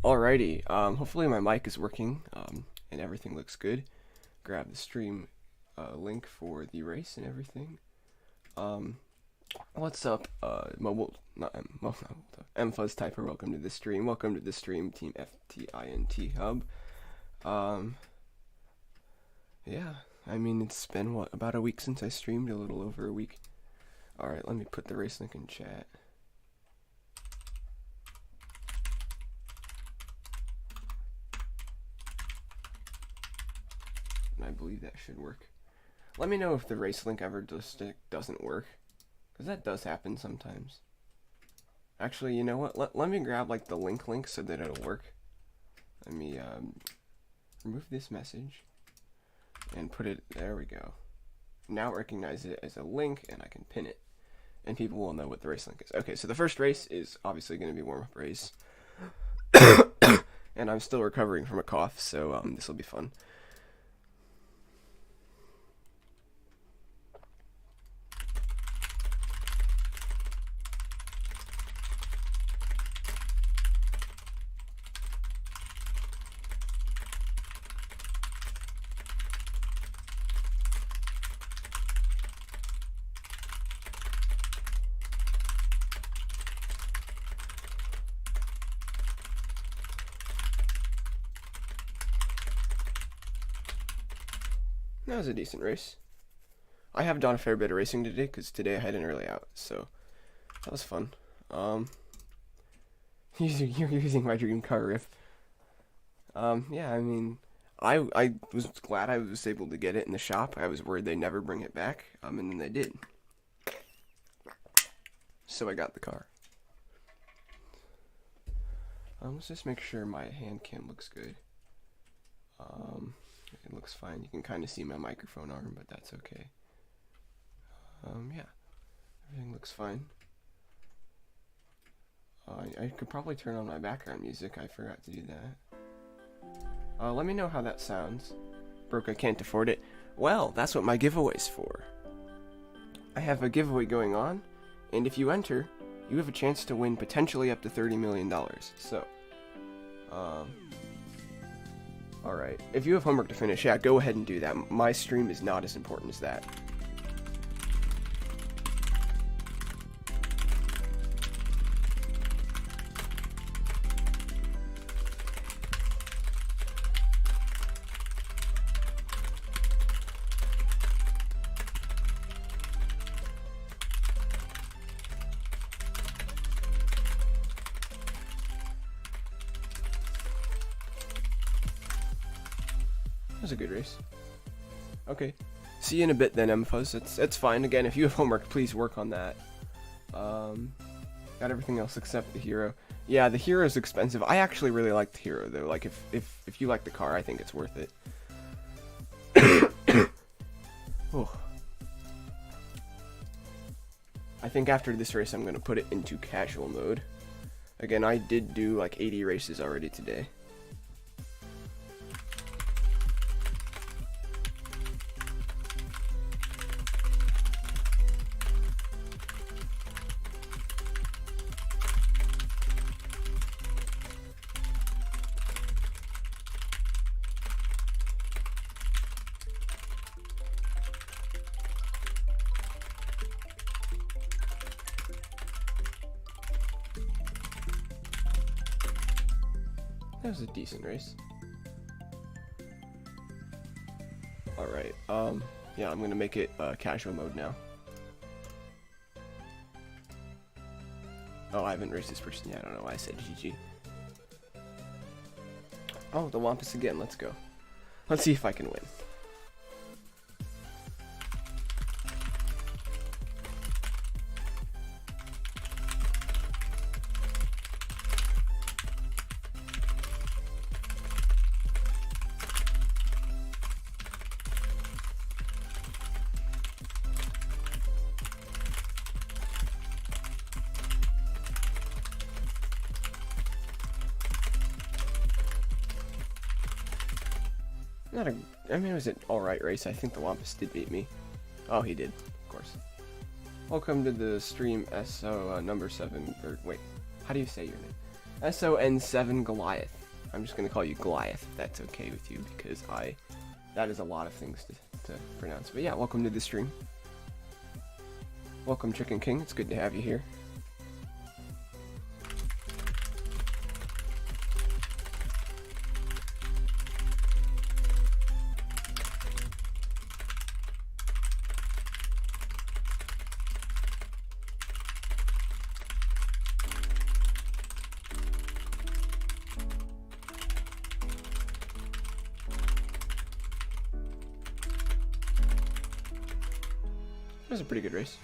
Alrighty, hopefully my mic is working, and everything looks good. Grab the stream link for the race and everything. Um, what's up, mobile, not MFuzz Typer, welcome to the stream. Welcome to the stream, Team FTINT Hub. Um, yeah, I mean, it's been, about a week since I streamed, a little over a week. Alright, let me put the race link in chat. I believe that should work. Let me know if the race link ever doesn't work, because that does happen sometimes. Actually, you know what? Let me grab like the link so that it'll work. Let me remove this message and put it. There we go. Now recognize it as a link, and I can pin it, and people will know what the race link is. Okay, so the first race is obviously going to be warm-up race, and I'm still recovering from a cough, so this will be fun. That was a decent race. I have done a fair bit of racing today, because today I had an early out, so that was fun. You're using my dream car riff. Yeah, I mean, I was glad I was able to get it in the shop. I was worried they'd never bring it back, and then they did. So I got the car. Let's just make sure my hand cam looks good. It looks fine. You can kind of see my microphone arm, but that's okay. Yeah, everything looks fine. I could probably turn on my background music. I forgot to do that. Let me know how that sounds. Broke, I can't afford it. Well, that's what my giveaway's for. I have a giveaway going on, and if you enter, you have a chance to win potentially up to $30 million. So, alright. If you have homework to finish, yeah, go ahead and do that. My stream is not as important as that. That was a good race. Okay. See you in a bit then, MFuzz. It's fine. Again, if you have homework, please work on that. Got everything else except the hero. Yeah, the hero is expensive. I actually really like the hero though. Like if you like the car, I think it's worth it. Oh. I think after this race, I'm gonna put it into casual mode. Again, I did do like 80 races already today. That was a decent race. Alright, yeah, I'm gonna make it casual mode now. Oh, I haven't raced this person yet. I don't know why I said GG. Oh, the Wampus again. Let's go. Let's see if I can win. I mean, it was an alright race. I think the Wampus did beat me. Oh, he did, of course. Welcome to the stream, SO number 7, or wait, how do you say your name? SON7 Goliath. I'm just gonna call you Goliath if that's okay with you, because that is a lot of things to pronounce. But yeah, welcome to the stream. Welcome, Chicken King. It's good to have you here. It was a pretty good race.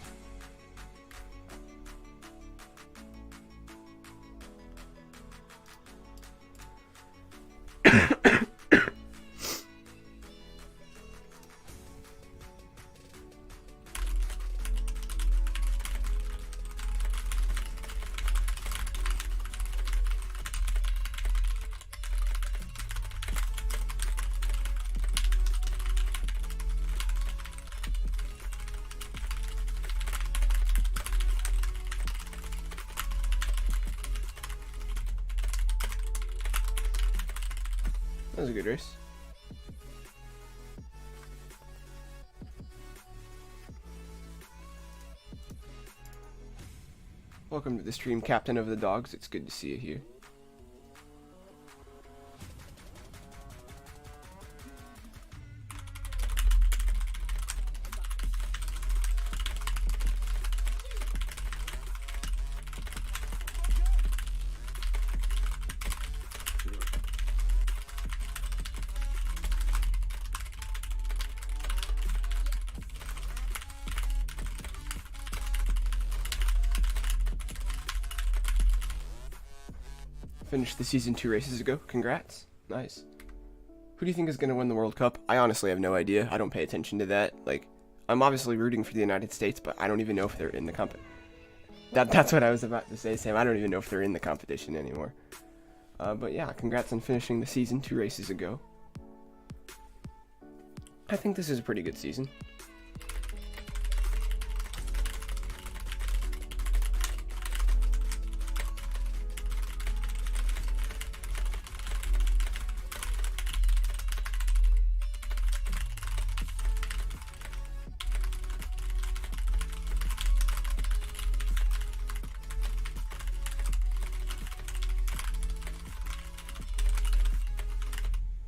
That was a good race. Welcome to the stream, Captain of the Dogs. It's good to see you here. Finished the season 2 races ago. Congrats. Nice. Who do you think is going to win the World Cup? I honestly have no idea. I don't pay attention to that. Like, I'm obviously rooting for the United States, but I don't even know if they're in the competition. That's what I was about to say, Sam. I don't even know if they're in the competition anymore. But yeah, congrats on finishing the season 2 races ago. I think this is a pretty good season.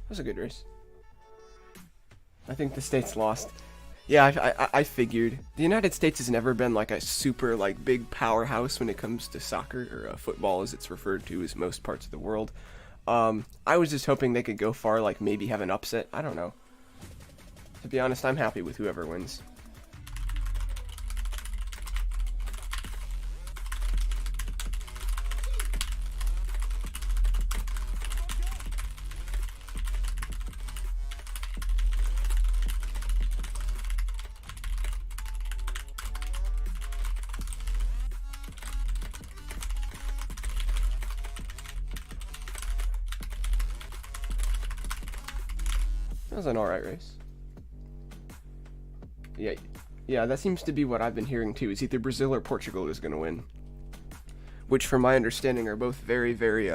That was a good race. I think the States lost. Yeah, I figured. The United States has never been like a super like big powerhouse when it comes to soccer or football, as it's referred to as most parts of the world. I was just hoping they could go far, like maybe have an upset. I don't know. To be honest, I'm happy with whoever wins. That was an alright race. Yeah, that seems to be what I've been hearing too, is either Brazil or Portugal is going to win. Which, from my understanding, are both very, very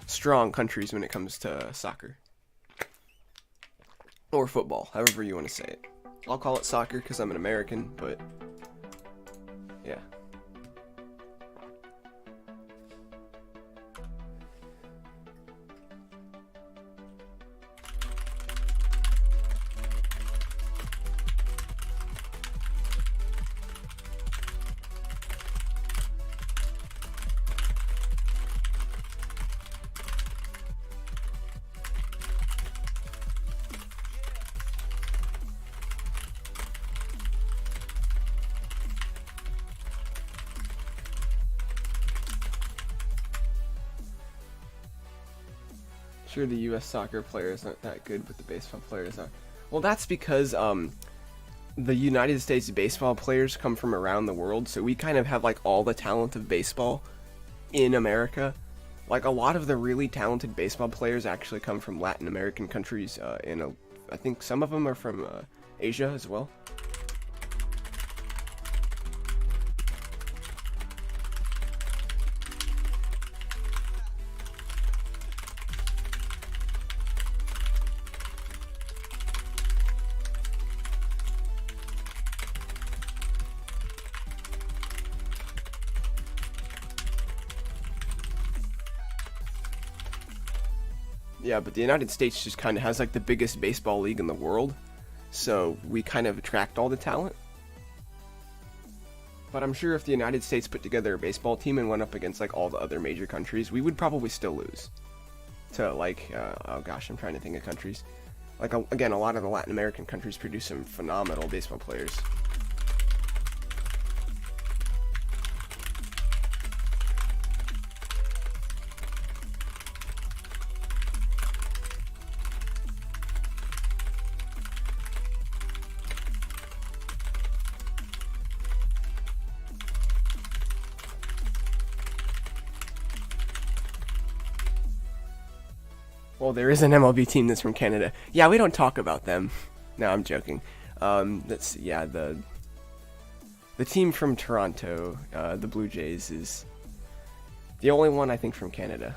strong countries when it comes to soccer. Or football, however you want to say it. I'll call it soccer because I'm an American, but yeah. Sure, the U.S. soccer players aren't that good, but the baseball players are. Well, that's because the United States baseball players come from around the world, so we kind of have like all the talent of baseball in America. Like a lot of the really talented baseball players actually come from Latin American countries, and I think some of them are from Asia as well. Yeah, but the United States just kind of has like the biggest baseball league in the world, so we kind of attract all the talent. But I'm sure if the United States put together a baseball team and went up against like all the other major countries, we would probably still lose. To like, oh gosh, I'm trying to think of countries. Like, again, a lot of the Latin American countries produce some phenomenal baseball players. Well, there is an MLB team that's from Canada. Yeah, we don't talk about them. No, I'm joking. Let's see. Yeah, the team from Toronto, the Blue Jays, is the only one I think from Canada.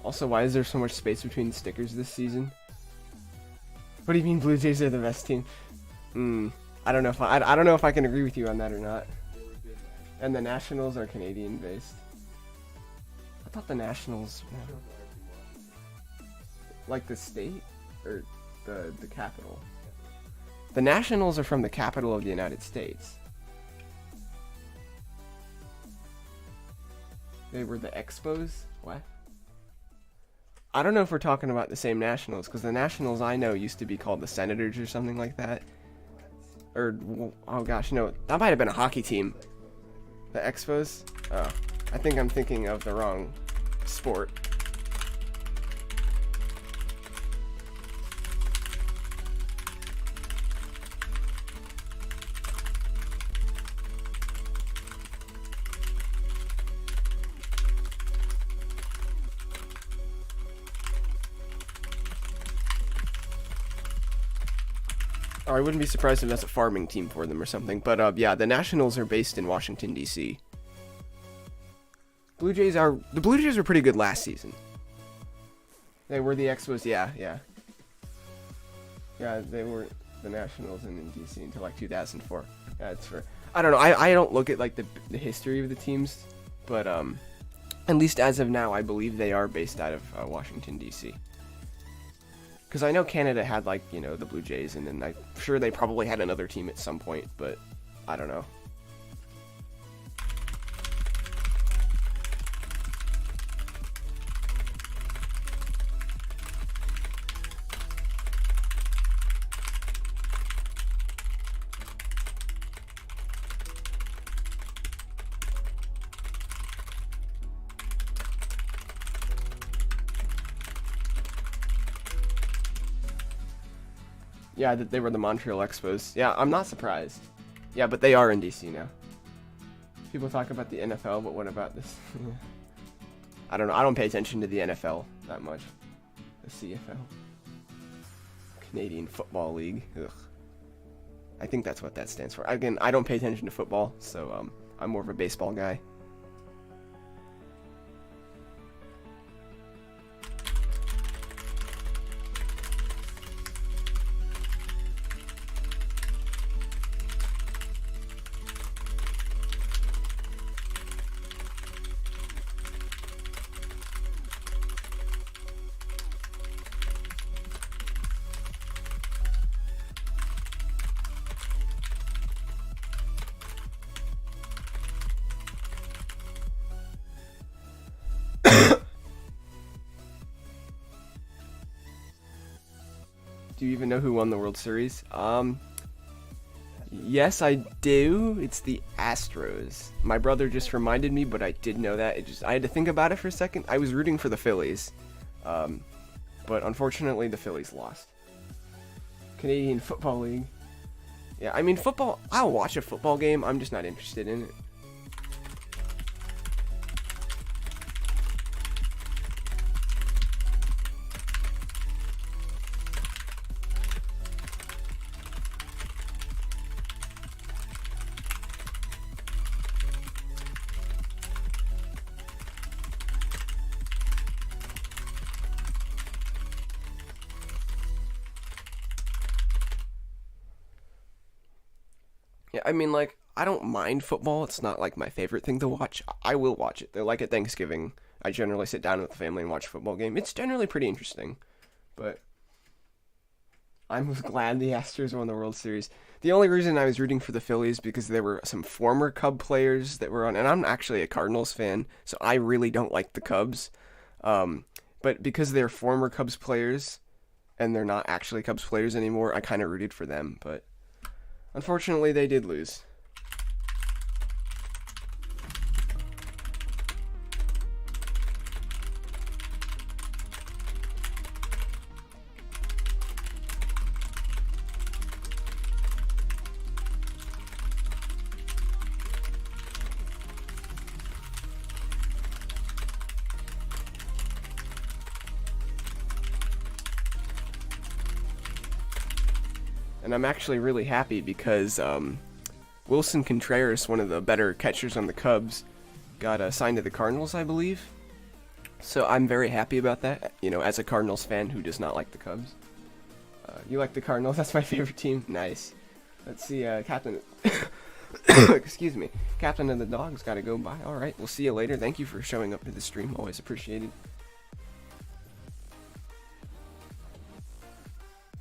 Also, why is there so much space between the stickers this season? What do you mean Blue Jays are the best team? I don't know if I don't know if I can agree with you on that or not. And the Nationals are Canadian based. I thought the Nationals, like the state or the capital. The Nationals are from the capital of the United States. They were the Expos? What? I don't know if we're talking about the same Nationals, because the Nationals I know used to be called the Senators or something like that. Or, oh gosh, no, that might have been a hockey team. The Expos? Oh, I think I'm thinking of the wrong sport. I wouldn't be surprised if that's a farming team for them or something. But yeah, the Nationals are based in Washington, D.C. The Blue Jays were pretty good last season. They were the Expos, yeah. Yeah, they were the Nationals in D.C. until like 2004. Yeah, that's fair. I don't know. I don't look at like the history of the teams, but at least as of now, I believe they are based out of Washington, D.C. Because I know Canada had, like, you know, the Blue Jays, and then I'm sure they probably had another team at some point, but I don't know. Yeah, they were the Montreal Expos. Yeah, I'm not surprised. Yeah, but they are in DC now. People talk about the NFL, but what about this? I don't know. I don't pay attention to the NFL that much. The CFL. Canadian Football League. Ugh. I think that's what that stands for. Again, I don't pay attention to football, so I'm more of a baseball guy. Do you even know who won the World Series? Yes, I do. It's the Astros. My brother just reminded me, but I did know that. I had to think about it for a second. I was rooting for the Phillies, but unfortunately the Phillies lost. Canadian Football League. Yeah, I mean football. I'll watch a football game. I'm just not interested in it. Yeah, I mean, like, I don't mind football. It's not like my favorite thing to watch. I will watch it. They're like at Thanksgiving. I generally sit down with the family and watch a football game. It's generally pretty interesting, but I'm glad the Astros won the World Series. The only reason I was rooting for the Phillies because there were some former Cub players that were on, and I'm actually a Cardinals fan, so I really don't like the Cubs. But because they're former Cubs players and they're not actually Cubs players anymore, I kind of rooted for them. But unfortunately, they did lose. And I'm actually really happy because Wilson Contreras, one of the better catchers on the Cubs, got signed to the Cardinals, I believe. So I'm very happy about that, you know, as a Cardinals fan who does not like the Cubs. You like the Cardinals? That's my favorite team. Nice. Let's see, Captain... Excuse me. Captain of the Dogs got to go by. Alright, we'll see you later. Thank you for showing up to the stream. Always appreciated.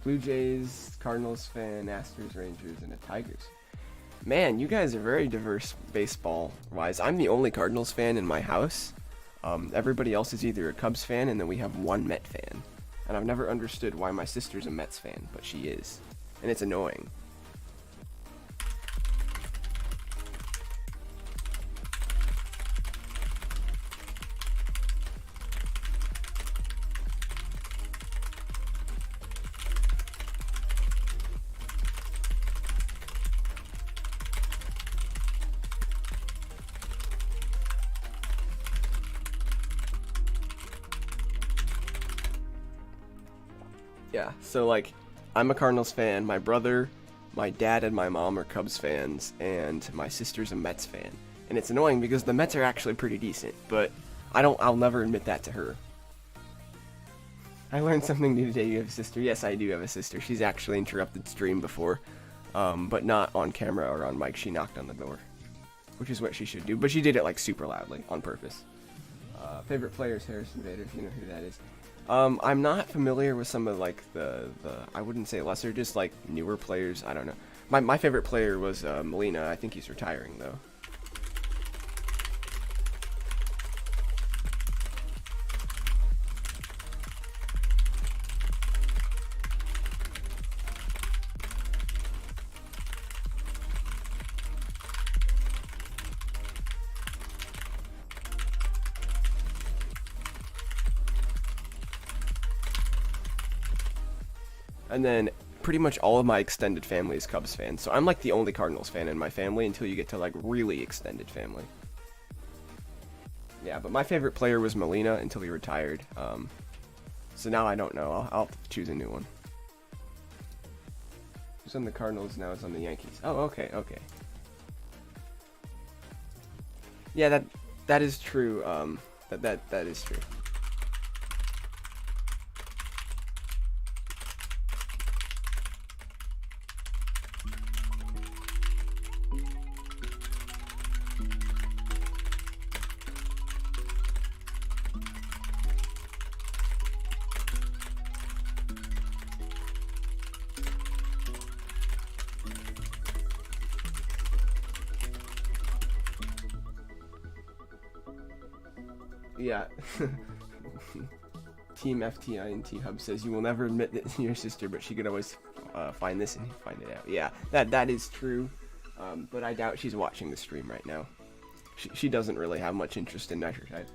Blue Jays, Cardinals fan, Astros, Rangers, and a Tigers. Man, you guys are very diverse baseball-wise. I'm the only Cardinals fan in my house. Everybody else is either a Cubs fan, and then we have one Met fan. And I've never understood why my sister's a Mets fan, but she is. And it's annoying. Yeah, so like, I'm a Cardinals fan, my brother, my dad, and my mom are Cubs fans, and my sister's a Mets fan. And it's annoying because the Mets are actually pretty decent, but I'll never admit that to her. I learned something new today. You have a sister? Yes, I do have a sister. She's actually interrupted stream before, but not on camera or on mic. She knocked on the door, which is what she should do, but she did it like super loudly on purpose. Favorite player is Harrison Bader, if you know who that is. I'm not familiar with some of like the I wouldn't say lesser, just like newer players. I don't know. My favorite player was Molina. I think he's retiring though. And then pretty much all of my extended family is Cubs fans. So I'm like the only Cardinals fan in my family until you get to like really extended family. Yeah, but my favorite player was Molina until he retired. So now I don't know. I'll choose a new one. Who's on the Cardinals now is on the Yankees. Oh, okay. Yeah, that is true. That is true. Yeah. Team FTINT Hub says you will never admit that to your sister, but she could always find this and find it out. Yeah, that is true. But I doubt she's watching the stream right now. She doesn't really have much interest in Nitro Type.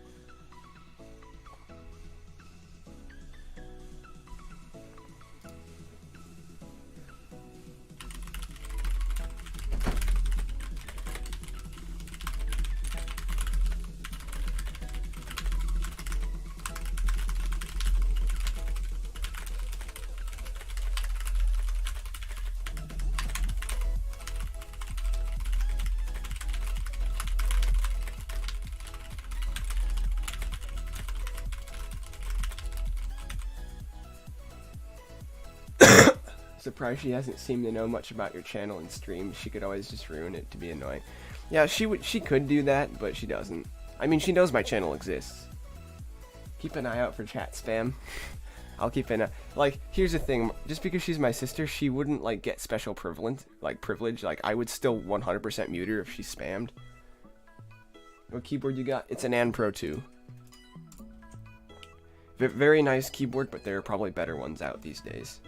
surprised she hasn't seemed to know much about your channel and streams. She could always just ruin it to be annoying. Yeah, she could do that, but she doesn't. I mean, she knows my channel exists. Keep an eye out for chat spam. I'll keep an eye. Like, here's the thing. Just because she's my sister, she wouldn't, like, get special privilege. Like, I would still 100% mute her if she spammed. What keyboard you got? It's an An Pro 2. Very nice keyboard, but there are probably better ones out these days.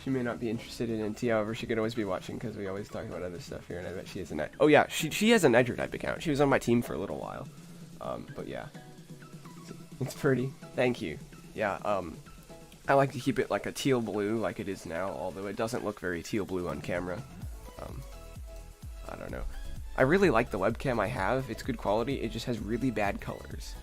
She may not be interested in NT, however, she could always be watching because we always talk about other stuff here, and I bet she has oh yeah, she has an Edger type account. She was on my team for a little while. But yeah. It's pretty. Thank you. Yeah, I like to keep it like a teal blue like it is now, although it doesn't look very teal blue on camera. I don't know. I really like the webcam I have. It's good quality. It just has really bad colors.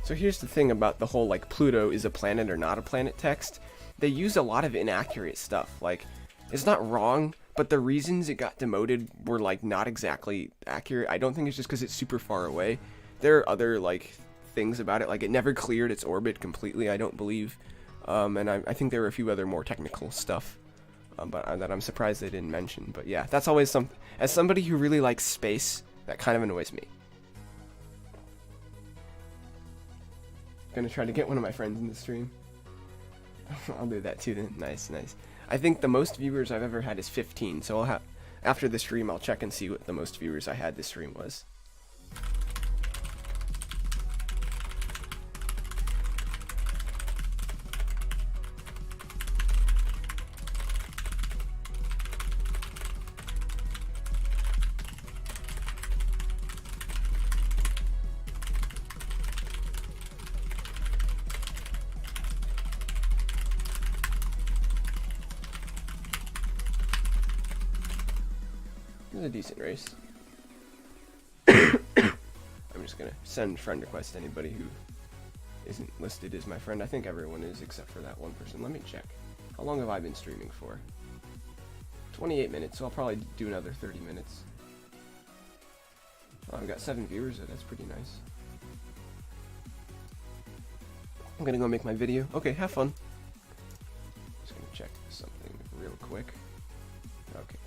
So here's the thing about the whole, like, Pluto is a planet or not a planet text. They use a lot of inaccurate stuff. Like, it's not wrong, but the reasons it got demoted were, like, not exactly accurate. I don't think it's just because it's super far away. There are other, like, things about it. Like, it never cleared its orbit completely, I don't believe. And I think there were a few other more technical stuff but that I'm surprised they didn't mention. But yeah, that's always something. As somebody who really likes space, that kind of annoys me. Gonna try to get one of my friends in the stream. I'll do that too then. Nice, nice. I think the most viewers I've ever had is 15, so I'll have, after the stream, I'll check and see what the most viewers I had this stream was. A decent race. I'm just gonna send friend request to anybody who isn't listed as my friend. I think everyone is except for that one person. Let me check. How long have I been streaming for? 28 minutes, so I'll probably do another 30 minutes. Oh, I've got 7 viewers, so that's pretty nice. I'm gonna go make my video. Okay, have fun. Just gonna check something real quick. Okay.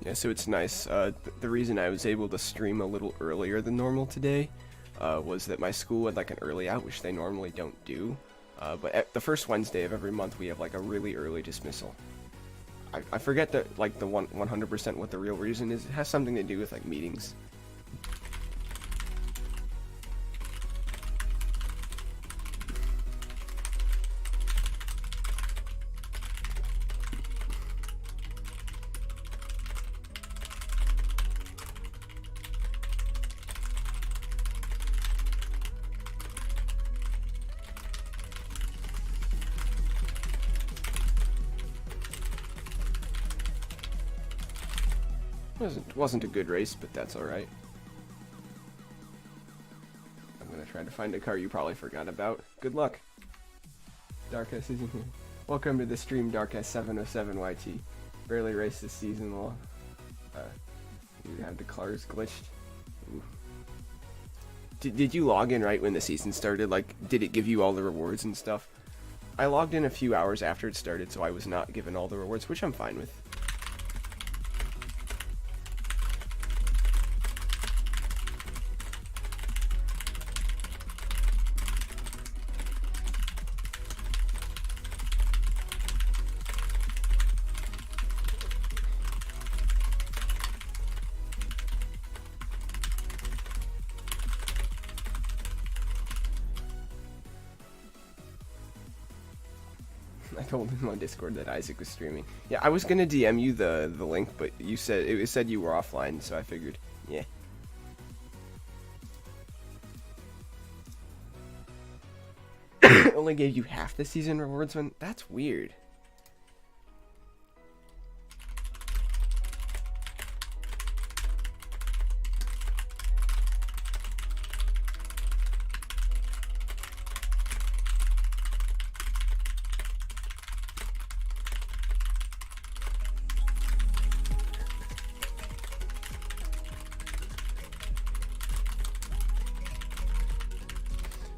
Yeah, so it's nice. The reason I was able to stream a little earlier than normal today was that my school had like an early out, which they normally don't do. But at the first Wednesday of every month, we have like a really early dismissal. I forget that like the 100% what the real reason is. It has something to do with like meetings. Wasn't a good race, but that's alright. to find a car you probably forgot about. Good luck. Dark S isn't here. Welcome to the stream, Dark S707YT. Barely raced this season long. You have the cars glitched. Ooh. Did you log in right when the season started? Like, did it give you all the rewards and stuff? I logged in a few hours after it started, so I was not given all the rewards, which I'm fine with. I told him on Discord that Isaac was streaming. Yeah, I was gonna DM you the link, but you said it said you were offline, so I figured, yeah. It only gave you half the season rewards when that's weird.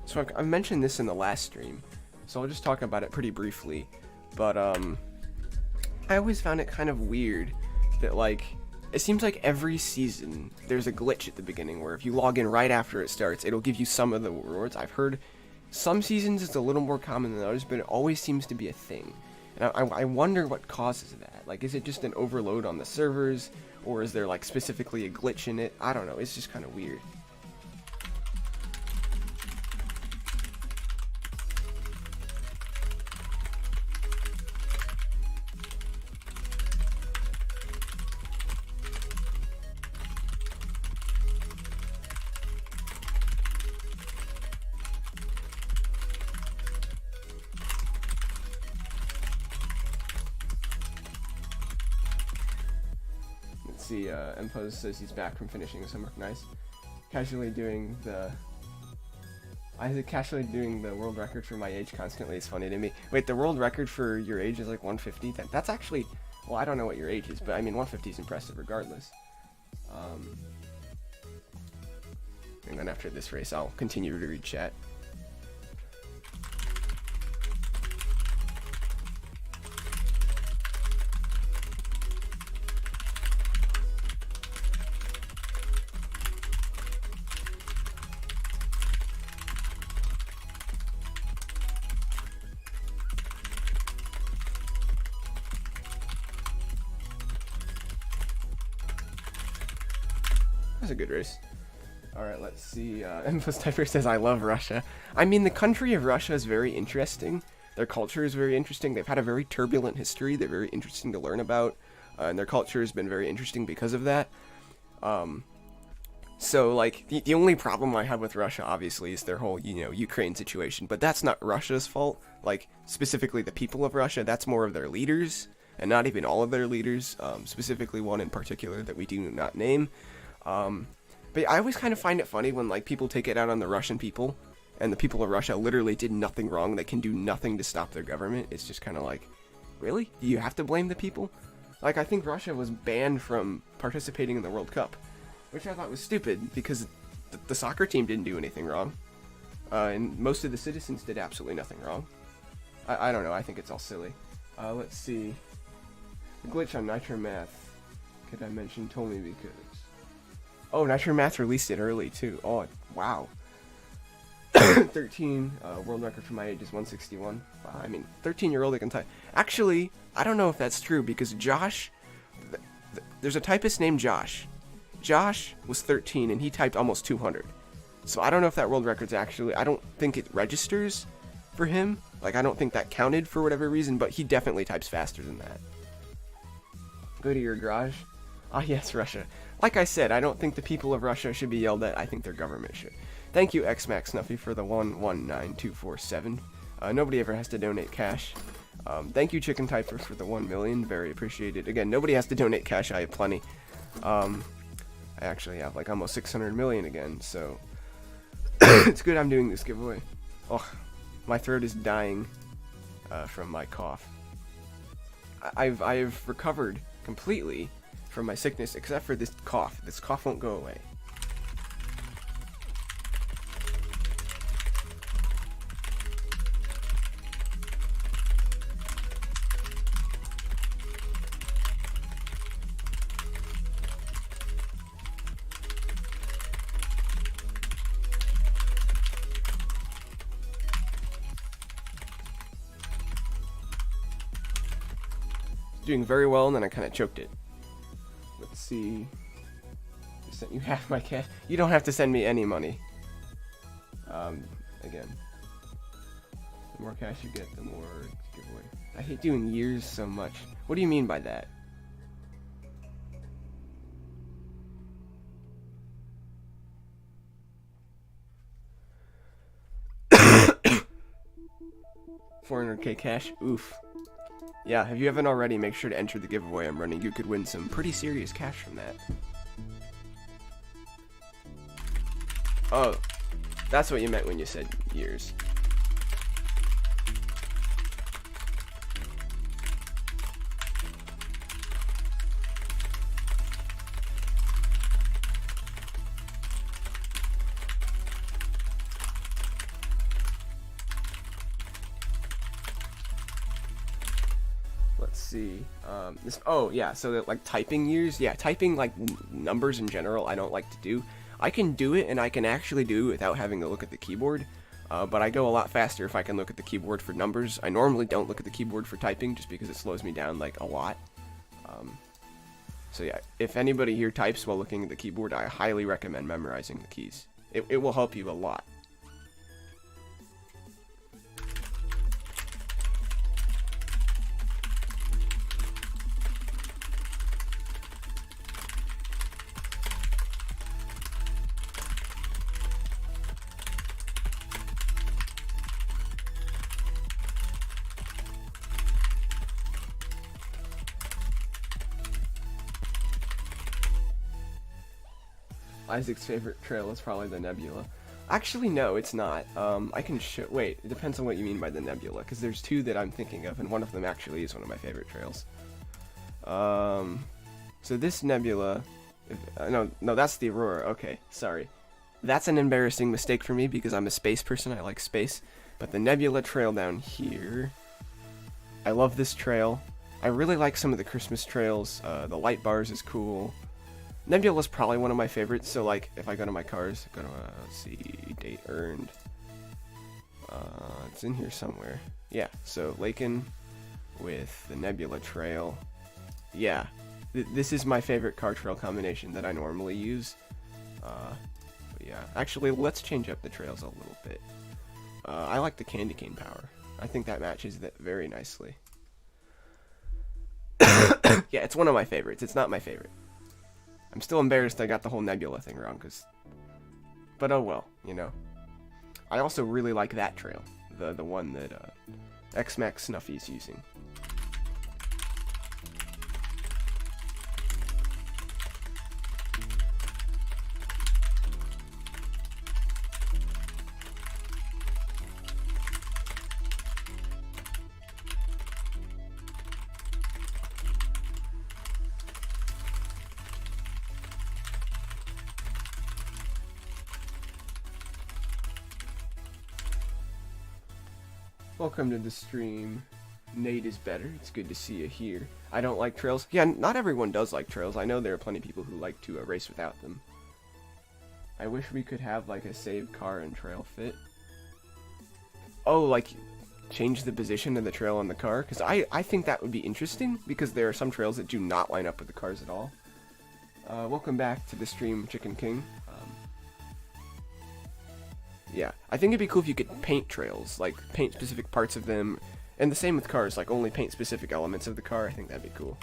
So I mentioned this in the last stream, so I'll just talk about it pretty briefly. But I always found it kind of weird that, like, it seems like every season there's a glitch at the beginning where if you log in right after it starts, it'll give you some of the rewards. I've heard some seasons it's a little more common than others, but it always seems to be a thing. And I wonder what causes that. Like, is it just an overload on the servers, or is there, like, specifically a glitch in it? I don't know. It's just kind of weird. See, Impose says he's back from finishing his homework. Nice. Casually doing the world record for my age constantly is funny to me. Wait, the world record for your age is like 150? That's actually, well, I don't know what your age is, but I mean 150 is impressive regardless. And then after this race, I'll continue to read chat. A good race. Alright, let's see. Infos Typer says, I love Russia. I mean, the country of Russia is very interesting. Their culture is very interesting. They've had a very turbulent history. They're very interesting to learn about. And their culture has been very interesting because of that. So, like, the only problem I have with Russia, obviously, is their whole, Ukraine situation. But that's not Russia's fault. Like, specifically the people of Russia. That's more of their leaders. And not even all of their leaders. Specifically one in particular that we do not name. But I always kind of find it funny when, like, people take it out on the Russian people, and the people of Russia literally did nothing wrong. They can do nothing to stop their government. It's just kind of like, really? You have to blame the people? Like, I think Russia was banned from participating in the World Cup, which I thought was stupid, because the soccer team didn't do anything wrong. And most of the citizens did absolutely nothing wrong. I don't know, I think it's all silly. Let's see. The glitch on Nitro Math, could I mention, told me because... Oh, Nitro Math released it early, too. Oh, wow. 13, world record for my age is 161. Wow, I mean, 13-year-old that can type. Actually, I don't know if that's true, because Josh... There's a typist named Josh. Josh was 13, and he typed almost 200. So I don't know if that world record's actually... I don't think it registers for him. Like, I don't think that counted for whatever reason, but he definitely types faster than that. Go to your garage. Ah, yes, Russia. Like I said, I don't think the people of Russia should be yelled at. I think their government should. Thank you, Xmaxx Snuffy, for the 119247. Nobody ever has to donate cash. Thank you, Chicken Typer, for the 1 million. Very appreciated. Again, nobody has to donate cash. I have plenty. I actually have like almost 600 million again, so It's good I'm doing this giveaway. Oh, my throat is dying from my cough. I've recovered completely from my sickness except for this cough. This cough won't go away. Doing very well, and then I kind of choked it. Let's see. I sent you half my cash. You don't have to send me any money. Again, the more cash you get, the more giveaway. I hate doing years so much. What do you mean by that? $400k cash. Oof. Yeah, if you haven't already, make sure to enter the giveaway I'm running. You could win some pretty serious cash from that. Oh, that's what you meant when you said years. Let's see. Oh yeah, so that, like, typing years, yeah, typing like numbers in general, I don't like to do. I can do it, and I can actually do it without having to look at the keyboard. But I go a lot faster if I can look at the keyboard for numbers. I normally don't look at the keyboard for typing just because it slows me down like a lot. So yeah, if anybody here types while looking at the keyboard, I highly recommend memorizing the keys. It will help you a lot. Isaac's favorite trail is probably the Nebula. Actually, no, it's not. I can wait, it depends on what you mean by the Nebula, because there's two that I'm thinking of, and one of them actually is one of my favorite trails. So this Nebula... no, that's the Aurora, okay, sorry. That's an embarrassing mistake for me, because I'm a space person, I like space. But the Nebula trail down here... I love this trail. I really like some of the Christmas trails. The light bars is cool. Nebula's probably one of my favorites, so like, if I go to my cars, go to, let's see, date earned. It's in here somewhere. Yeah, so Laken with the Nebula trail. Yeah, this is my favorite car trail combination that I normally use. But yeah, actually, let's change up the trails a little bit. I like the candy cane power. I think that matches that very nicely. Yeah, it's one of my favorites. It's not my favorite. I'm still embarrassed I got the whole Nebula thing wrong, but oh well, you know. I also really like that trail, the one that Xmaxx Snuffy's using. Welcome to the stream. Nate is better. It's good to see you here. I don't like trails. Yeah, not everyone does like trails. I know there are plenty of people who like to race without them. I wish we could have like a save car and trail fit. Oh, like change the position of the trail on the car? Because I think that would be interesting, because there are some trails that do not line up with the cars at all. Welcome back to the stream, Chicken King. Yeah, I think it'd be cool if you could paint trails, like paint specific parts of them, and the same with cars, like only paint specific elements of the car. I think that'd be cool.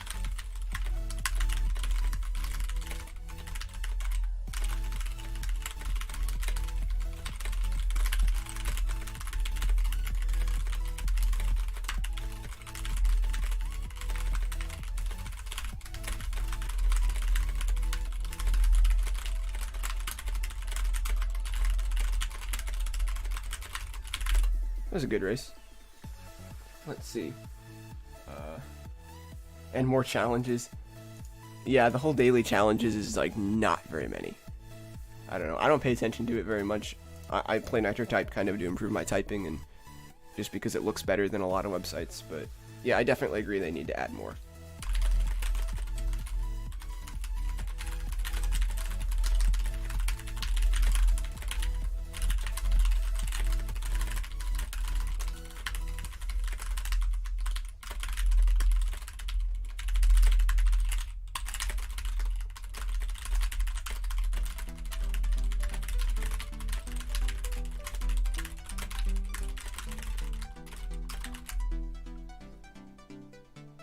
was a good race. Let's see. And more challenges. Yeah, the whole daily challenges is like not very many. I don't know. I don't pay attention to it very much. I play Nitro Type kind of to improve my typing and just because it looks better than a lot of websites. But yeah, I definitely agree they need to add more.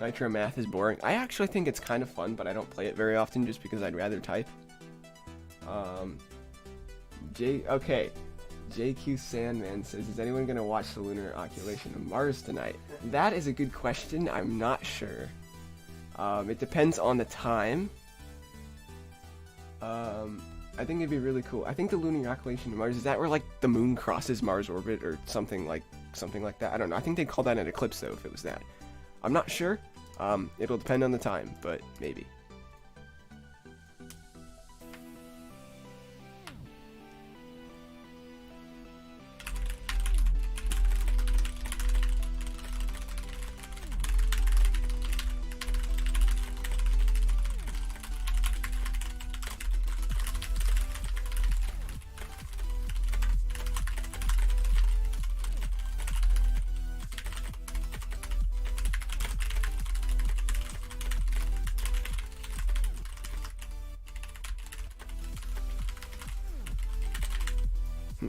Nitro Math is boring. I actually think it's kind of fun, but I don't play it very often just because I'd rather type. Okay. JQ Sandman says, is anyone going to watch the lunar occultation of Mars tonight? That is a good question. I'm not sure. It depends on the time. I think it'd be really cool. I think the lunar occultation of Mars, is that where like the moon crosses Mars orbit or something like that? I don't know. I think they'd call that an eclipse though if it was that. I'm not sure. It'll depend on the time, but maybe.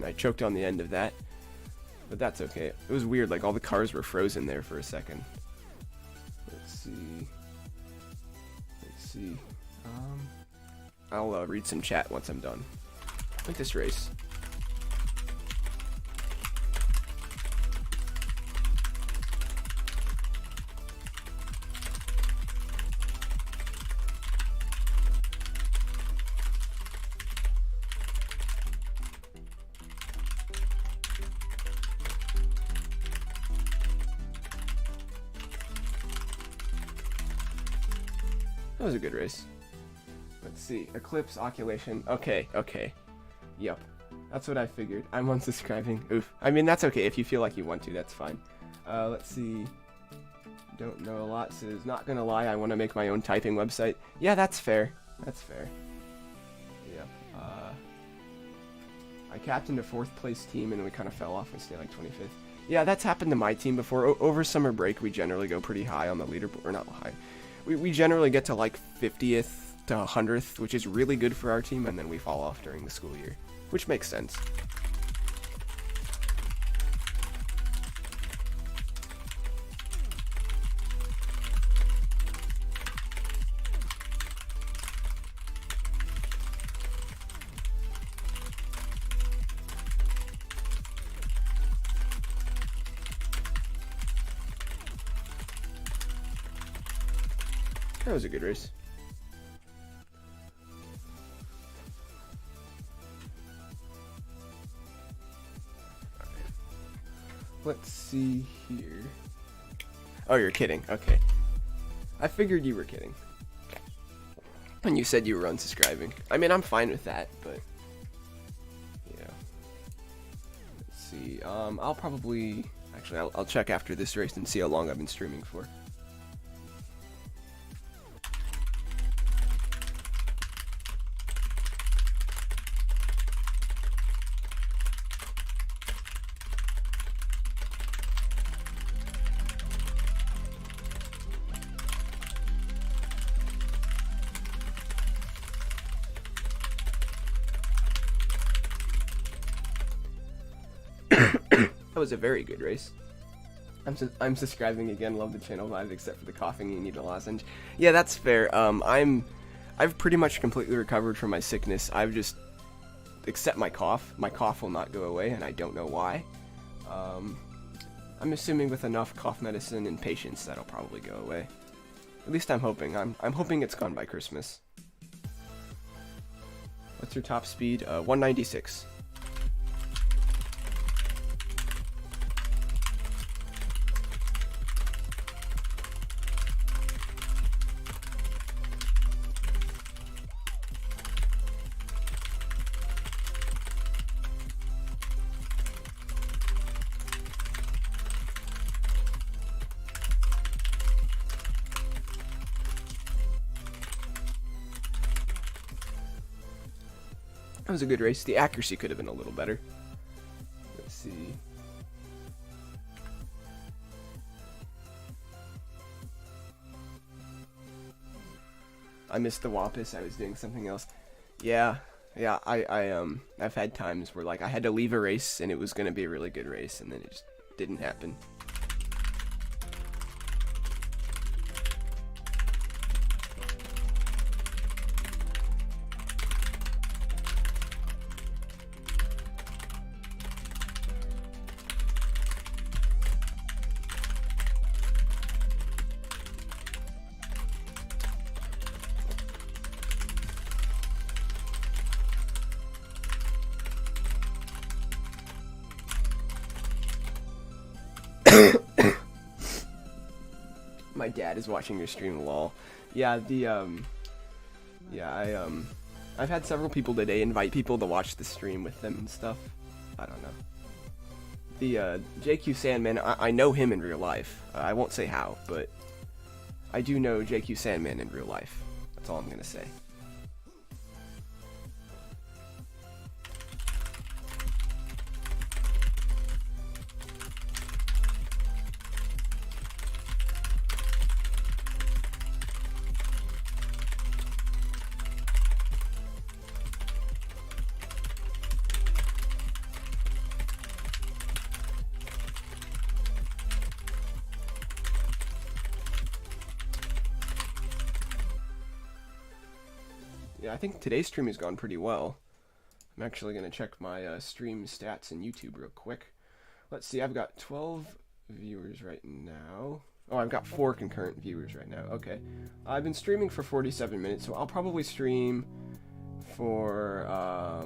I choked on the end of that, but that's okay. It was weird, like all the cars were frozen there for a second. Let's see. I'll read some chat once I'm done with this race. That was a good race. Let's see. Eclipse, occultation. Okay. Yep. That's what I figured. I'm unsubscribing. Oof. I mean, that's okay. If you feel like you want to, that's fine. Let's see. Don't know a lot. Says, not gonna lie, I want to make my own typing website. Yeah, that's fair. That's fair. Yep. I captained a 4th place team and we kind of fell off and stayed like 25th. Yeah, that's happened to my team before. Over summer break, we generally go pretty high on the leaderboard. Or not high. We generally get to like 50th to 100th, which is really good for our team, and then we fall off during the school year, which makes sense. That was a good race. Right. Let's see here. Oh, you're kidding. Okay. I figured you were kidding. And you said you were unsubscribing. I mean, I'm fine with that, but yeah. Let's see. I'll probably actually I'll check after this race and see how long I've been streaming for. That was a very good race. I'm subscribing again. Love the channel vibe, except for the coughing. You need a lozenge. Yeah, that's fair. I've pretty much completely recovered from my sickness. I've just except my cough. My cough will not go away, and I don't know why. I'm assuming with enough cough medicine and patience, that'll probably go away. At least I'm hoping. I'm hoping it's gone by Christmas. What's your top speed? 196. That was a good race. The accuracy could have been a little better. Let's see. I missed the Wampus. I was doing something else. Yeah. I've had times where like I had to leave a race and it was gonna be a really good race and then it just didn't happen. My dad is watching your stream, lol. Yeah, I've had several people today invite people to watch the stream with them and stuff. I don't know. The, JQ Sandman, I know him in real life. I won't say how, but I do know JQ Sandman in real life. That's all I'm gonna say. Yeah, I think today's stream has gone pretty well. I'm actually going to check my stream stats in YouTube real quick. Let's see, I've got 12 viewers right now. Oh, I've got 4 concurrent viewers right now. Okay. I've been streaming for 47 minutes, so I'll probably stream for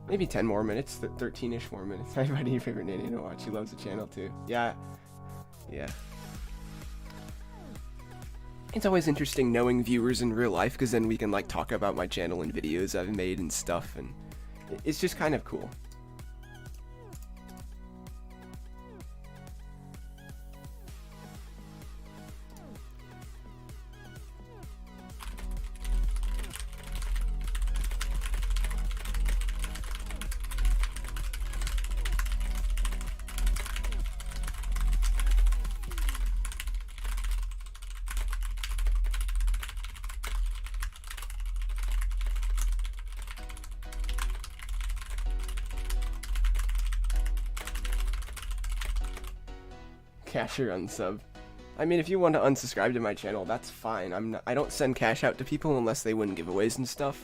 maybe 10 more minutes, 13-ish more minutes. I invited your favorite nanny to watch. She loves the channel too. Yeah. It's always interesting knowing viewers in real life, because then we can like talk about my channel and videos I've made and stuff, and it's just kind of cool. Casher unsub. I mean, if you want to unsubscribe to my channel, that's fine. I don't send cash out to people unless they win giveaways and stuff.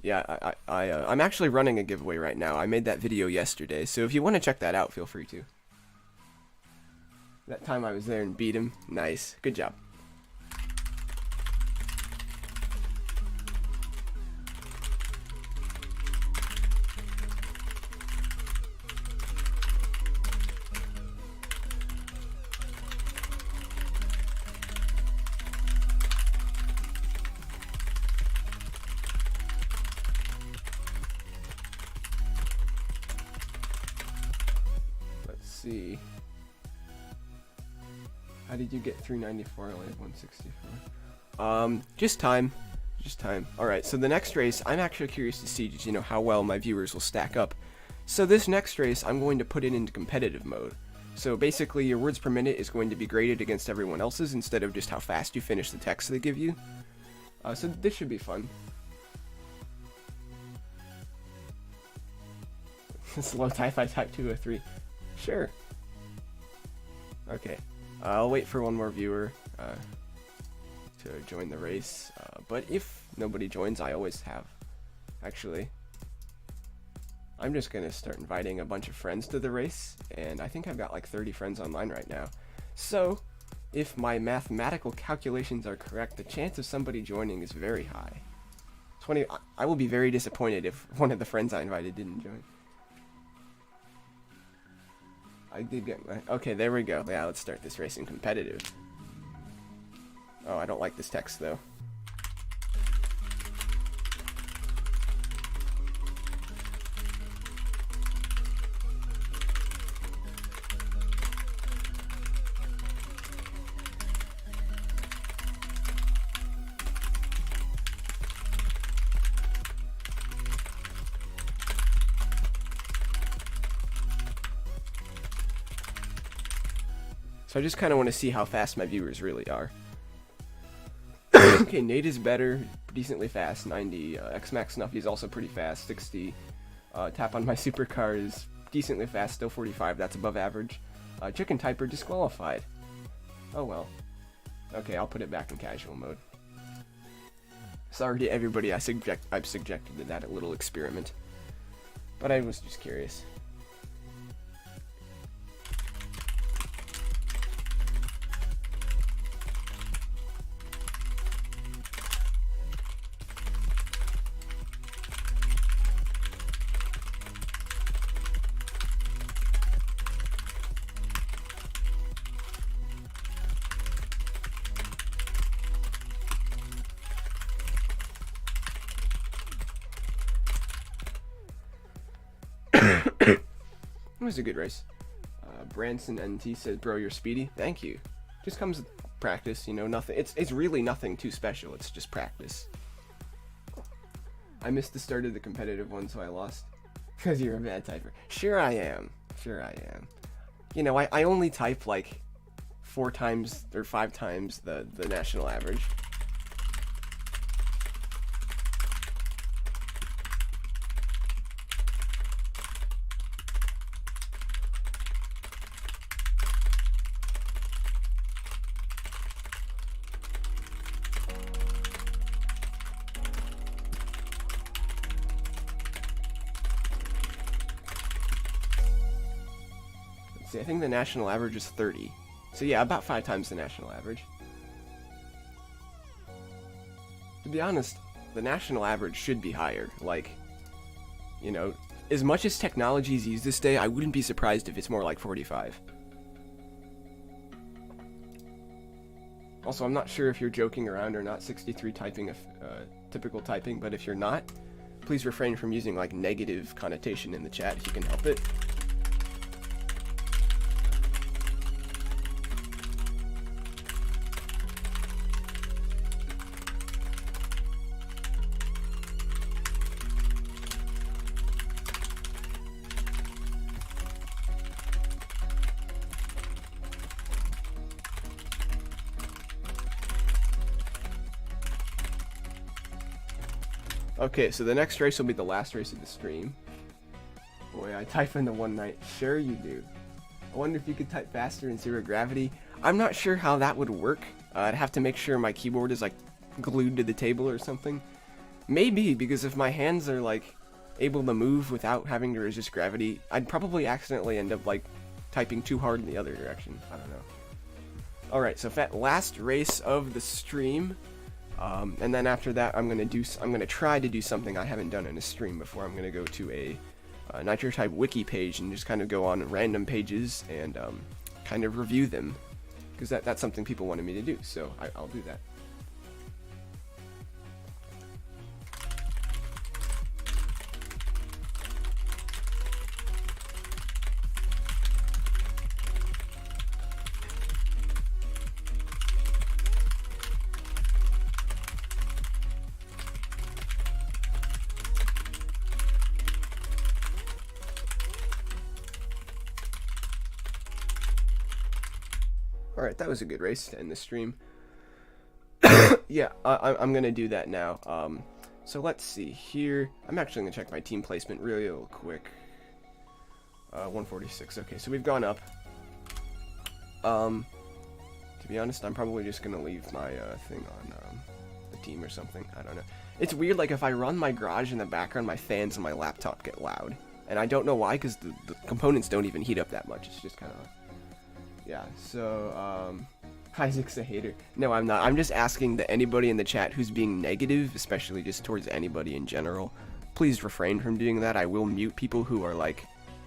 Yeah, I'm actually running a giveaway right now. I made that video yesterday, so if you want to check that out, feel free to. That time I was there and beat him. Nice. Good job. See. How did you get 394? I only have 164. Just time. Alright, so the next race, I'm actually curious to see, just, how well my viewers will stack up. So this next race, I'm going to put it into competitive mode. So basically, your words per minute is going to be graded against everyone else's instead of just how fast you finish the text they give you. So this should be fun. Slow type, I type 203. Sure. Okay. I'll wait for one more viewer to join the race. But if nobody joins, I always have. Actually, I'm just going to start inviting a bunch of friends to the race. And I think I've got like 30 friends online right now. So, if my mathematical calculations are correct, the chance of somebody joining is very high. 20. I will be very disappointed if one of the friends I invited didn't join. I did get my... Okay, there we go. Yeah, let's start this race in competitive. Oh, I don't like this text, though. So I just kind of want to see how fast my viewers really are. Okay, Nate is better, decently fast, 90. Xmaxx Snuffy is also pretty fast, 60. Tap on my supercar is decently fast, still 45. That's above average. Chicken Typer disqualified. Oh well. Okay, I'll put it back in casual mode. Sorry to everybody I've subjected to that little experiment. But I was just curious. It was a good race. Branson NT says, "Bro, you're speedy." Thank you. Just comes with practice, you know. Nothing. It's really nothing too special. It's just practice. I missed the start of the competitive one, so I lost. Because you're a bad typer. Sure I am. Sure I am. You know, I only type like 4 times or 5 times the national average. See, I think the national average is 30. So yeah, about 5 times the national average. To be honest, the national average should be higher. Like, you know, as much as technology is used this day, I wouldn't be surprised if it's more like 45. Also, I'm not sure if you're joking around or not, 63 typing, typical typing, but if you're not, please refrain from using like negative connotation in the chat if you can help it. Okay, so the next race will be the last race of the stream. Boy, I type in the one night. Sure you do. I wonder if you could type faster in zero gravity. I'm not sure how that would work. I'd have to make sure my keyboard is like glued to the table or something. Maybe, because if my hands are like able to move without having to resist gravity, I'd probably accidentally end up like typing too hard in the other direction. I don't know. Alright, so last race of the stream. And then after that, I'm gonna try to do something I haven't done in a stream before. I'm gonna go to a NitroType wiki page and just kind of go on random pages and kind of review them, because that's something people wanted me to do. So I'll do that. Alright, that was a good race to end the stream. Yeah, I'm gonna do that now. So let's see here. I'm actually gonna check my team placement real quick. 146. Okay, so we've gone up. To be honest, I'm probably just gonna leave my thing on the team or something. I don't know. It's weird, like if I run my garage in the background, my fans on my laptop get loud. And I don't know why, because the components don't even heat up that much. It's just kind of... Yeah, so, Isaac's a hater. No, I'm not. I'm just asking that anybody in the chat who's being negative, especially just towards anybody in general, please refrain from doing that. I will mute people who are, like,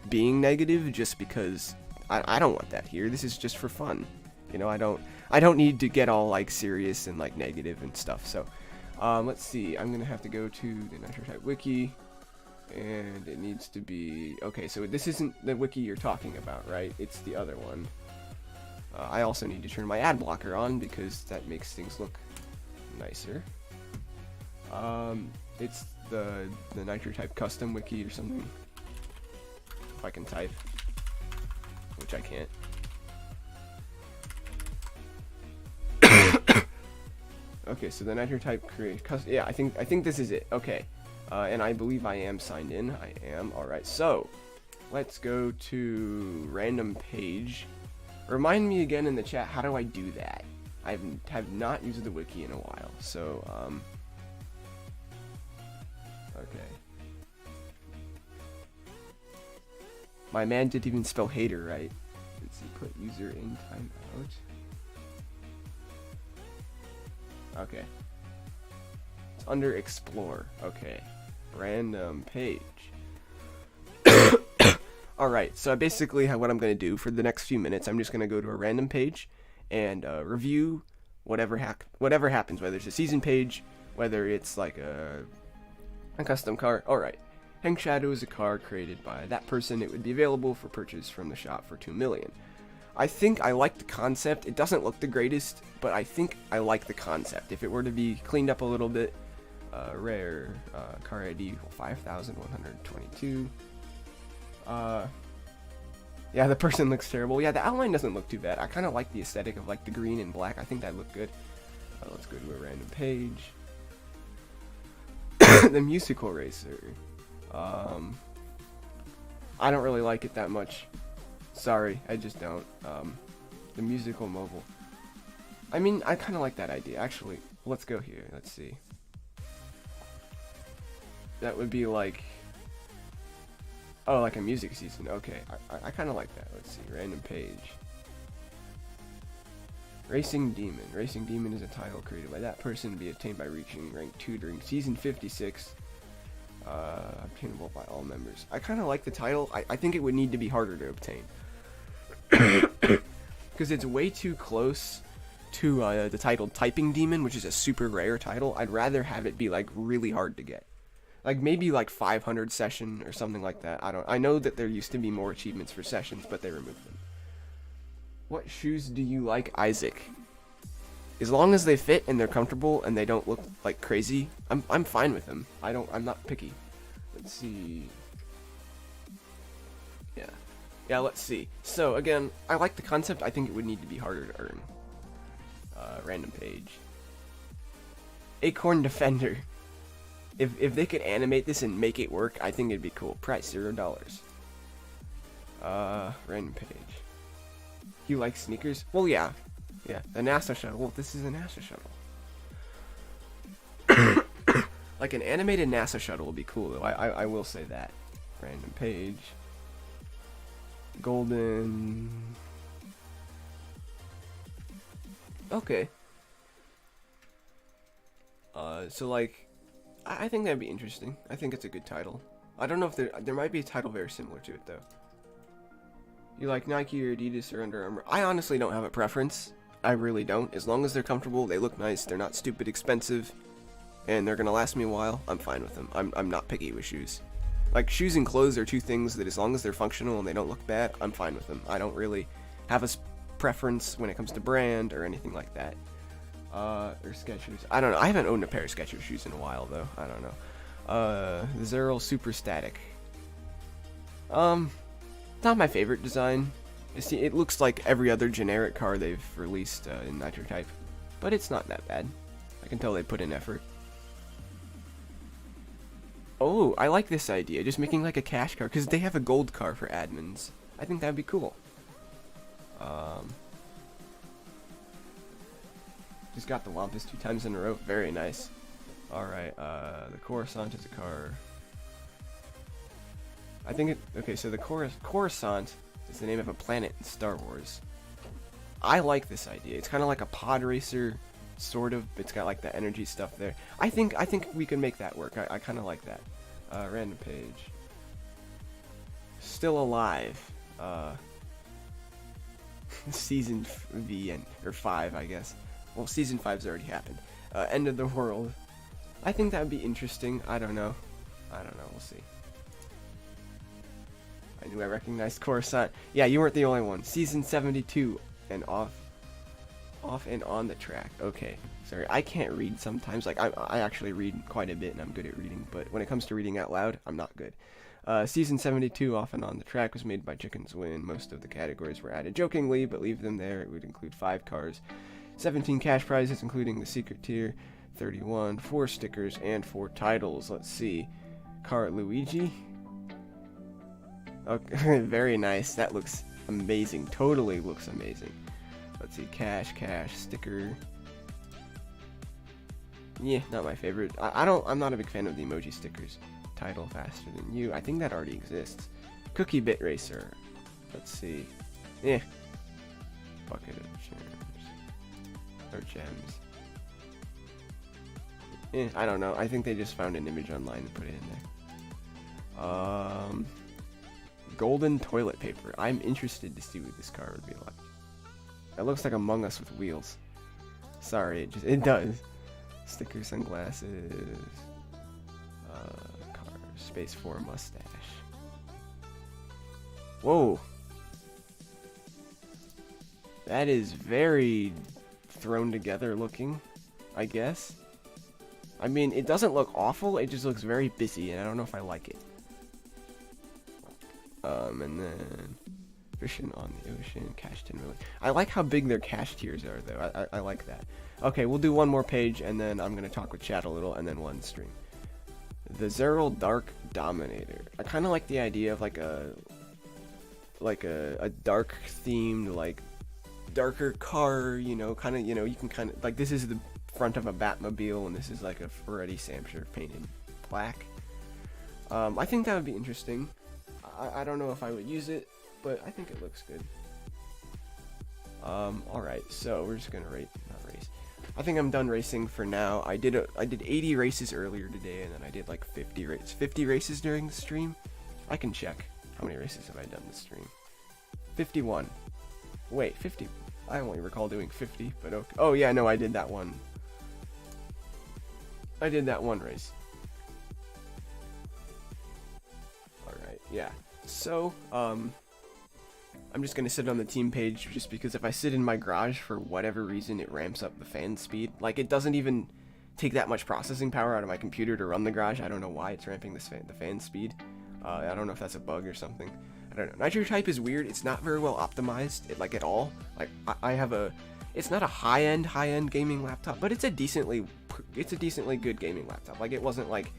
being negative just because I don't want that here. This is just for fun. You know, I don't need to get all, like, serious and, like, negative and stuff. So, let's see. I'm gonna have to go to the NitroType wiki, and it needs to be... Okay, so this isn't the wiki you're talking about, right? It's the other one. I also need to turn my ad blocker on because that makes things look nicer. It's the NitroType custom wiki or something. If I can type, which I can't. Okay, so the Nitro type create. Yeah, I think this is it. Okay, and I believe I am signed in. I am. All right. So let's go to random page. Remind me again in the chat. How do I do that? I have not used the wiki in a while. So okay. My man didn't even spell hater right. Let's see. Put user in timeout. Okay. It's under explore. Okay. Random page. Alright, so basically what I'm going to do for the next few minutes, I'm just going to go to a random page and review whatever happens, whether it's a season page, whether it's like a custom car. Alright. Hang Shadow is a car created by that person. It would be available for purchase from the shop for 2 million. I think I like the concept. It doesn't look the greatest, but I think I like the concept. If it were to be cleaned up a little bit, rare, car ID 5122. Yeah, the person looks terrible. Yeah, the outline doesn't look too bad. I kind of like the aesthetic of like the green and black. I think that looked good. Let's go to a random page. The musical racer. I don't really like it that much. Sorry, I just don't. The musical mobile. I mean, I kind of like that idea. Actually, let's go here. Let's see. That would be like... Oh, like a music season. Okay, I kind of like that. Let's see. Random page. Racing Demon. Racing Demon is a title created by that person to be obtained by reaching rank 2 during season 56. Obtainable by all members. I kind of like the title. I think it would need to be harder to obtain. Because it's way too close to the title Typing Demon, which is a super rare title. I'd rather have it be like really hard to get. Like maybe like 500 session or something like that. I know that there used to be more achievements for sessions, but they removed them. What shoes do you like, Isaac? As long as they fit and they're comfortable and they don't look like crazy, I'm fine with them. I'm not picky. Let's see. Yeah, let's see. So again, I like the concept. I think it would need to be harder to earn. Random page. Acorn Defender. If they could animate this and make it work, I think it'd be cool. Price $0. Random page. You like sneakers? Well, yeah. Yeah, a NASA shuttle. Well, this is a NASA shuttle. Like an animated NASA shuttle would be cool, though. I will say that. Random page. Golden. Okay. So like, I think that'd be interesting. I think it's a good title. I don't know if there might be a title very similar to it though. You like Nike or Adidas or Under Armour? I honestly don't have a preference. I really don't. As long as they're comfortable, they look nice, they're not stupid expensive, and they're gonna last me a while, I'm fine with them. I'm not picky with shoes. Like, shoes and clothes are two things that as long as they're functional and they don't look bad, I'm fine with them. I don't really have a preference when it comes to brand or anything like that. Or Skechers. I don't know. I haven't owned a pair of Skechers shoes in a while, though. I don't know. The Zerl Super Static. Not my favorite design. It looks like every other generic car they've released in Nitro Type. But it's not that bad. I can tell they put in effort. Oh, I like this idea. Just making like a cash car. Because they have a gold car for admins. I think that'd be cool. Just got the Wampus 2 times in a row. Very nice. Alright, the Coruscant is a car. I think okay, so the Coruscant is the name of a planet in Star Wars. I like this idea. It's kind of like a pod racer, sort of. It's got like the energy stuff there. I think we can make that work. I kind of like that. Random page. Still alive. Season V or 5, I guess. Well, season 5's already happened. End of the world. I think that would be interesting. I don't know. We'll see. I knew I recognized Coruscant. Yeah, you weren't the only one. Season 72 and off and on the track. Okay. Sorry, I can't read sometimes. Like, I actually read quite a bit and I'm good at reading, but when it comes to reading out loud, I'm not good. Season 72, Off and On the Track, was made by Chickens Win. Most of the categories were added jokingly, but leave them there. It would include 5 cars. 17 cash prizes, including the secret tier, 31, 4 stickers, and 4 titles. Let's see. Car Luigi. Okay, very nice. That looks amazing. Totally looks amazing. Let's see. Cash, sticker. Yeah, not my favorite. I'm not a big fan of the emoji stickers. Title faster than you. I think that already exists. Cookie Bit Racer. Let's see. Yeah. Bucket of gems. I don't know. I think they just found an image online and put it in there. Golden toilet paper. I'm interested to see what this car would be like. It looks like Among Us with wheels. Sorry, it does. Sticker, sunglasses. Car, space 4 mustache. Whoa. That is very thrown together looking, I guess. I mean, it doesn't look awful, it just looks very busy, and I don't know if I like it. And then fishing on the ocean, cash 10 million. I like how big their cash tiers are, though. I like that. Okay, we'll do one more page, and then I'm gonna talk with chat a little, and then one stream. The Zeril Dark Dominator. I kind of like the idea of like a dark themed, like darker car, you know, kind of, you know, you can kind of like, this is the front of a Batmobile, and this is like a Freddie Samsher painted black. I think that would be interesting. I don't know if I would use it, but I think it looks good. Alright, so we're just gonna race. I think I'm done racing for now. I did 80 races earlier today, and then I did like 50 races during the stream. I can check how many races have I done this stream. 51. Wait, 50. I only recall doing 50, but okay. Oh yeah, no, I did that one. I did that one race. Alright, yeah. So, I'm just gonna sit on the team page just because if I sit in my garage for whatever reason, it ramps up the fan speed. Like, it doesn't even take that much processing power out of my computer to run the garage. I don't know why it's ramping the fan speed. I don't know if that's a bug or something. I don't know. Nitro Type is weird. It's not very well optimized, like at all. Like, I have a, it's not a high-end gaming laptop, but it's a decently good gaming laptop. Like, it wasn't like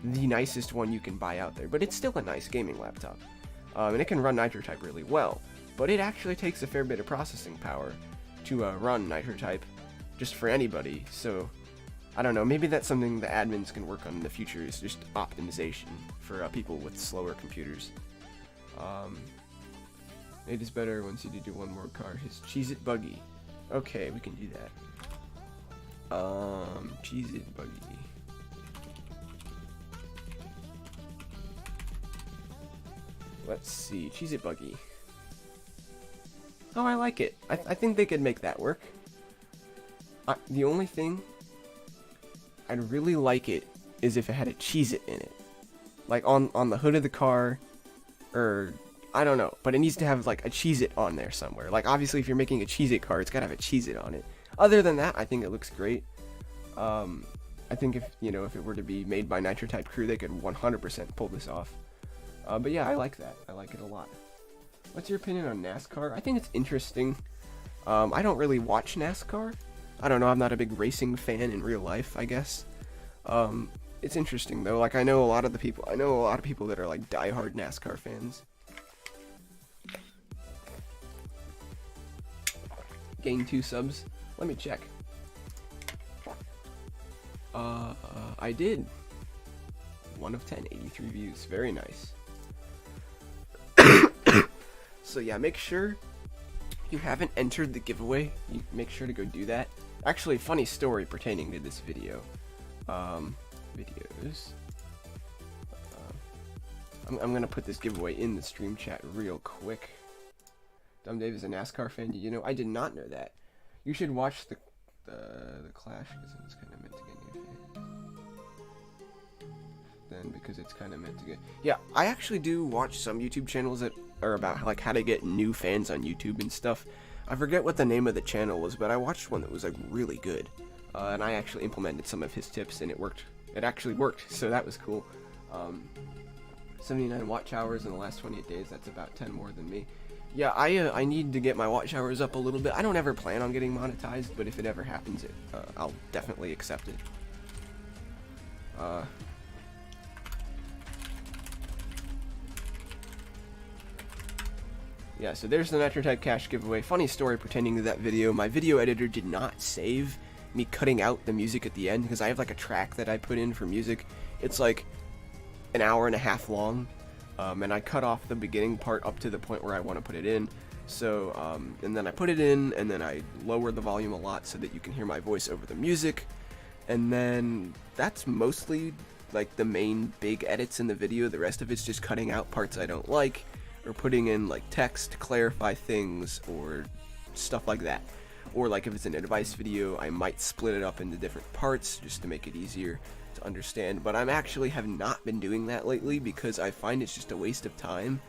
the nicest one you can buy out there, but it's still a nice gaming laptop. And it can run Nitro Type really well, but it actually takes a fair bit of processing power to run Nitro Type just for anybody. So I don't know, maybe that's something the admins can work on in the future, is just optimization for people with slower computers. It is better once you do one more car. His Cheez-It Buggy. Okay, we can do that. Cheez-It Buggy. Let's see, Cheez-It Buggy. Oh, I like it. I think they could make that work. The only thing I'd really like it is if it had a Cheez-It in it. Like on the hood of the car, or I don't know, but it needs to have like a Cheez-It on there somewhere. Like, obviously if you're making a Cheez-It car, it's gotta have a Cheez-It on it. Other than that, I think it looks great. I think if it were to be made by Nitro Type crew, they could 100% pull this off. But yeah, I like that. I like it a lot. What's your opinion on NASCAR? I think it's interesting. I don't really watch NASCAR. I don't know, I'm not a big racing fan in real life, I guess. It's interesting though. Like, I know a lot of people that are like diehard NASCAR fans. Gain 2 subs. Let me check. I did. 1 of 10, 83 views. Very nice. So yeah, make sure you haven't entered the giveaway. You make sure to go do that. Actually, funny story pertaining to this video. Videos. I'm gonna put this giveaway in the stream chat real quick. Dumb Dave is a NASCAR fan. Did you know? I did not know that. You should watch the Clash because it's kind of meant to get new fans. Then because it's kind of meant to get. Yeah, I actually do watch some YouTube channels that are about like how to get new fans on YouTube and stuff. I forget what the name of the channel was, but I watched one that was like really good, and I actually implemented some of his tips, and it worked. It actually worked, so that was cool. 79 watch hours in the last 28 days. That's about 10 more than me. Yeah, I need to get my watch hours up a little bit. I don't ever plan on getting monetized, but if it ever happens, I'll definitely accept it. Yeah, so there's the Nitro Type Cash giveaway. Funny story pertaining to that video. My video editor did not save me cutting out the music at the end, because I have like a track that I put in for music. It's like an hour and a half long, and I cut off the beginning part up to the point where I want to put it in. So, and then I put it in, and then I lowered the volume a lot so that you can hear my voice over the music. And then that's mostly like the main big edits in the video. The rest of it's just cutting out parts I don't like, or putting in like text to clarify things, or stuff like that. Or like if it's an advice video, I might split it up into different parts just to make it easier to understand. But I'm actually have not been doing that lately because I find it's just a waste of time.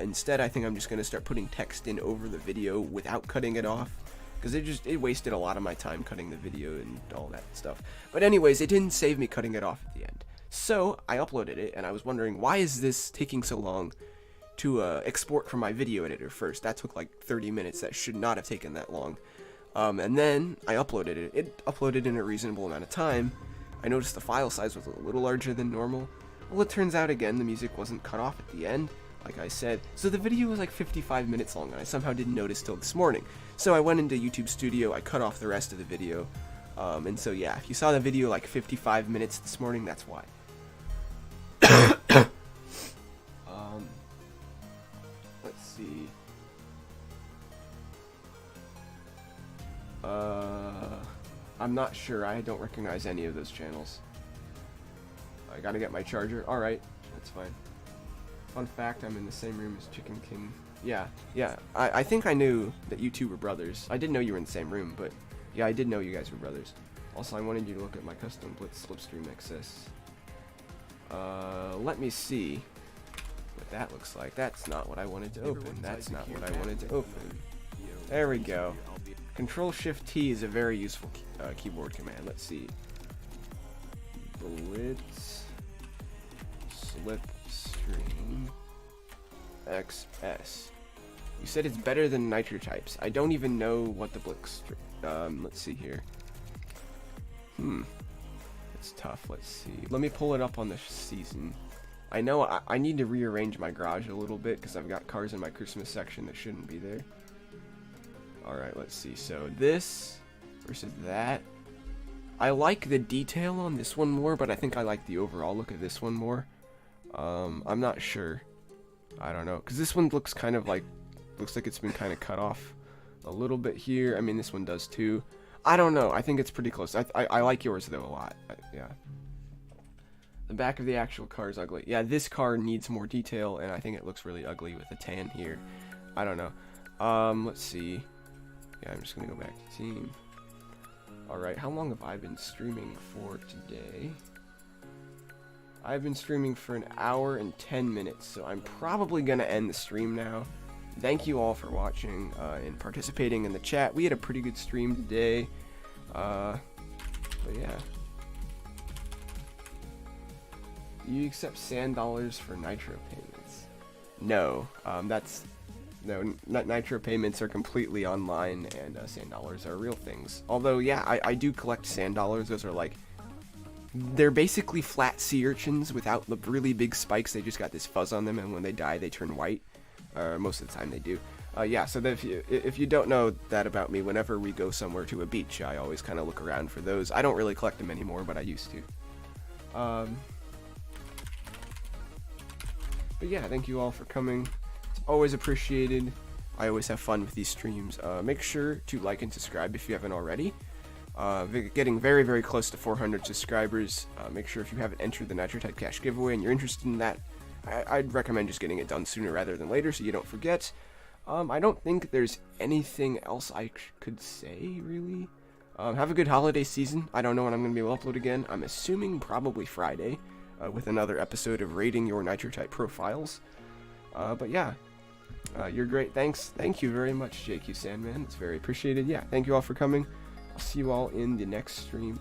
Instead, I think I'm just going to start putting text in over the video without cutting it off, because it wasted a lot of my time cutting the video and all that stuff. But anyways, it didn't save me cutting it off at the end. So I uploaded it, and I was wondering, why is this taking so long to export from my video editor first? That took like 30 minutes. That should not have taken that long. And then I uploaded it. It uploaded in a reasonable amount of time. I noticed the file size was a little larger than normal. Well, it turns out again the music wasn't cut off at the end, like I said. So the video was like 55 minutes long, and I somehow didn't notice till this morning. So I went into YouTube Studio, I cut off the rest of the video. And so yeah, if you saw the video like 55 minutes this morning, that's why. Let's see. I'm not sure. I don't recognize any of those channels. I gotta get my charger. Alright, that's fine. Fun fact, I'm in the same room as Chicken King. Yeah. I think I knew that you two were brothers. I didn't know you were in the same room, but yeah, I did know you guys were brothers. Also, I wanted you to look at my custom Blitz Slipstream XS. Let me see what that looks like. That's not what I wanted to open. That's not what I wanted to open. There we go. Control-Shift-T is a very useful keyboard command. Let's see. Blitz Slipstream XS. You said it's better than Nitro Types. I don't even know what the Blitz. Let's see here. It's tough. Let's see. Let me pull it up on the season. I know I need to rearrange my garage a little bit because I've got cars in my Christmas section that shouldn't be there. Alright, let's see. So this versus that. I like the detail on this one more, but I think I like the overall look of this one more. I'm not sure. I don't know. Because this one looks kind of like, looks like it's been kind of cut off a little bit here. I mean, this one does too. I don't know. I think it's pretty close. I like yours though a lot. Yeah. The back of the actual car is ugly. Yeah, this car needs more detail, and I think it looks really ugly with the tan here. I don't know. Let's see. Yeah, I'm just gonna go back to team. Alright, how long have I been streaming for today? I've been streaming for 1 hour and 10 minutes, so I'm probably gonna end the stream now. Thank you all for watching and participating in the chat. We had a pretty good stream today. But yeah. Do you accept sand dollars for nitro payments? No, no, nitro payments are completely online, and sand dollars are real things. Although, yeah, I do collect sand dollars. Those are like, they're basically flat sea urchins without the really big spikes. They just got this fuzz on them, and when they die, they turn white. Most of the time they do. Yeah, so if you don't know that about me, whenever we go somewhere to a beach, I always kind of look around for those. I don't really collect them anymore, but I used to. But yeah, thank you all for coming. It's always appreciated. I always have fun with these streams. Make sure to like and subscribe if you haven't already. Getting very, very close to 400 subscribers. Make sure if you haven't entered the Nitro Type Cash giveaway and you're interested in that, I'd recommend just getting it done sooner rather than later so you don't forget. I don't think there's anything else I could say, really. Have a good holiday season. I don't know when I'm going to be able to upload again. I'm assuming probably Friday, with another episode of rating your Nitro Type profiles. But yeah, you're great. Thank you very much, JQ Sandman. It's very appreciated. Yeah, thank you all for coming. I'll see you all in the next stream.